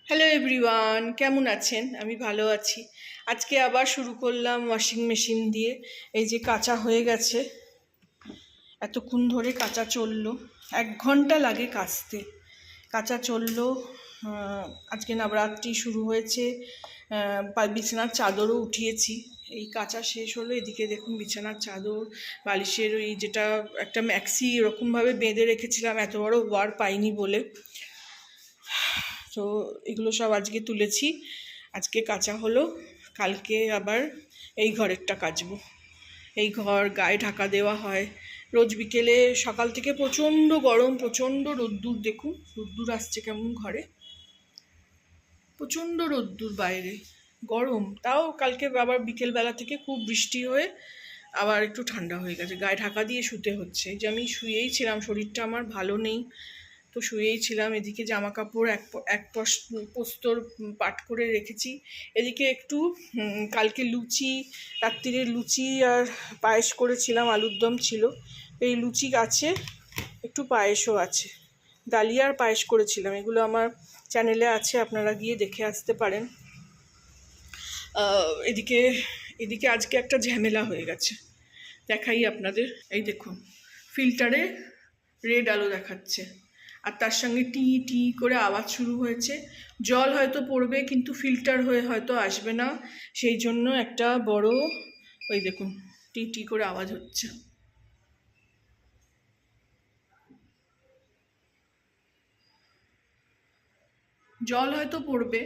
Hello everyone, কেমন আছেন? আমি ভালো আছি। আজকে আবার শুরু করলাম ওয়াশিং মেশিন দিয়ে। এই যে কাচা হয়ে গেছে, এতক্ষণ ধরে কাচা চললো, 1 ঘন্টা লাগে কাচতে। কাচা চললো। আজকে নবরাত্রি শুরু হয়েছে, বিছানার চাদরও উঠিয়েছি। এই কাচা শেষ হলো, এদিকে দেখুন বিছানার চাদর, বালিশের ওই যেটা একটা ম্যাক্সি এরকমভাবে বেঁধে রেখেছিলাম এত বড় ওয়ার পাইনি বলে, তো এগুলো সব আজকে তুলেছি। আজকে কাচা হলো, কালকে আবার এই ঘরেরটা কাচবো। এই ঘর গায়ে ঢাকা দেওয়া হয় রোজ বিকেলে। সকাল থেকে প্রচণ্ড গরম, প্রচণ্ড রোদ্দুর, দেখুন রোদ্দুর আসছে কেমন ঘরে, প্রচণ্ড রোদ্দুর বাইরে, গরম। তাও কালকে আবার বিকেলবেলা থেকে খুব বৃষ্টি হয়ে আবার একটু ঠান্ডা হয়ে গেছে, গায়ে ঢাকা দিয়ে শুতে হচ্ছে। যে আমি শুয়েই ছিলাম, শরীরটা আমার ভালো নেই, তো শুয়েই ছিলাম। এদিকে জামা কাপড় এক পোস্তর পাট করে রেখেছি। এদিকে একটু কালকে লুচি, রাত্রিরে লুচি আর পায়েস করেছিলাম, আলুর দম ছিল। এই লুচি আছে, একটু পায়েসও আছে, ডালিয়ার পায়েস করেছিলাম। এগুলো আমার চ্যানেলে আছে, আপনারা গিয়ে দেখে আসতে পারেন। এদিকে এদিকে আজকে একটা ঝামেলা হয়ে গেছে, দেখাই আপনাদের। এই দেখুন, ফিল্টারে রেড আলো দেখাচ্ছে, আর তার সঙ্গে টি টি করে আওয়াজ শুরু হয়েছে। জল হয়তো পড়বে, কিন্তু ফিল্টার হয়ে হয়তো আসবে না, সেই জন্য একটা বড়, ওই দেখুন টি টি করে আওয়াজ হচ্ছে। জল হয়তো পড়বে,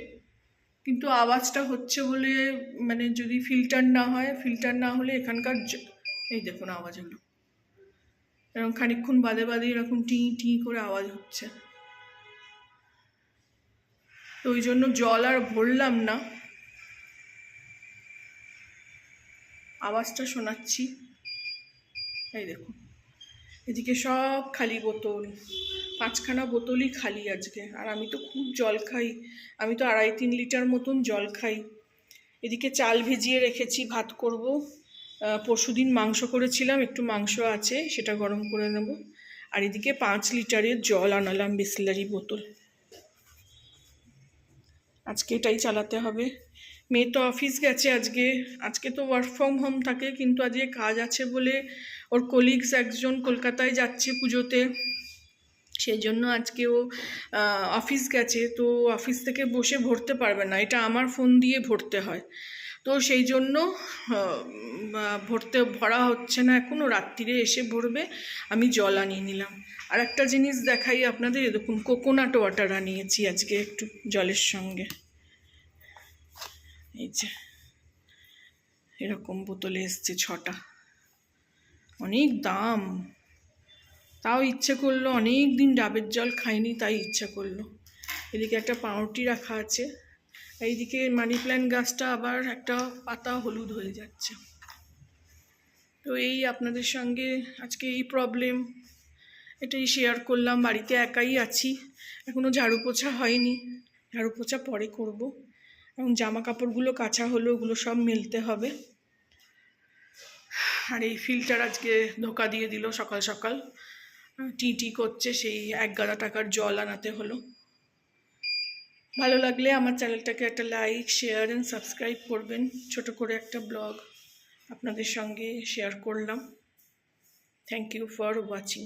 কিন্তু আওয়াজটা হচ্ছে বলে, মানে যদি ফিল্টার না হয়, ফিল্টার না হলে এখানকার এই দেখুন আওয়াজ হলো, এরকম খানিকক্ষণ বাদে বাদে এরকম টি টি করে আওয়াজ হচ্ছে। তো ওই জন্য জল আর ভরলাম না, আওয়াজটা শোনাচ্ছি। এই দেখুন, এদিকে সব খালি বোতল, 5খানা বোতলই খালি আজকে। আর আমি তো খুব জল খাই, আমি তো 2.5-3 লিটার মতন জল খাই। এদিকে চাল ভিজিয়ে রেখেছি, ভাত করব। পরশুদিন মাংস করেছিলাম, একটু মাংস আছে, সেটা গরম করে নেব। আর এদিকে 5 লিটারের জল আনালাম, বিসলারি বোতল। আজকে এটাই চালাতে হবে। মেয়ে তো অফিস গেছে আজকে, আজকে তো ওয়ার্ক ফ্রম হোম থাকে, কিন্তু আজকে কাজ আছে বলে ওর কলিগস একজন কলকাতায় যাচ্ছে পুজোতে, সেই জন্য আজকে ও অফিস গেছে। তো অফিস থেকে বসে ভরতে পারবে না, এটা আমার ফোন দিয়ে ভরতে হয়, তো সেই জন্য ভরা হচ্ছে না এখনও, রাত্রিরে এসে ভরবে। আমি জল আনিয়ে নিলাম। আর একটা জিনিস দেখাই আপনাদের, দেখুন কোকোনাট ওয়াটার আনিয়েছি আজকে একটু জলের সঙ্গে। এই যে এরকম বোতলে এসছে 6টা, অনেক দাম, তাও ইচ্ছে করলো, অনেক দিন ডাবের জল খাইনি, তাই ইচ্ছা করলো। এদিকে একটা পাউরুটি রাখা আছে। এইদিকে মানি প্ল্যান্ট গাছটা আবার একটা পাতা হলুদ হয়ে যাচ্ছে। তো এই আপনাদের সঙ্গে আজকে এই প্রবলেম, এটাই শেয়ার করলাম। বাড়িতে একাই আছি, এখনও ঝাড়ু পোছা হয়নি, ঝাড়ু পোছা পরে করব। এখন জামা কাপড়গুলো কাচা হলো, ওগুলো সব মেলতে হবে। আর এই ফিল্টার আজকে ধোকা দিয়ে দিল, সকাল সকাল টি টি করছে, সেই 1 গাদা টাকার জল আনাতে হলো। ভালো লাগলে আমার চ্যানেলটাকে একটা লাইক, শেয়ার অ্যান্ড সাবস্ক্রাইব করবেন। ছোট করে একটা ব্লগ আপনাদের সঙ্গে শেয়ার করলাম। Thank you for watching.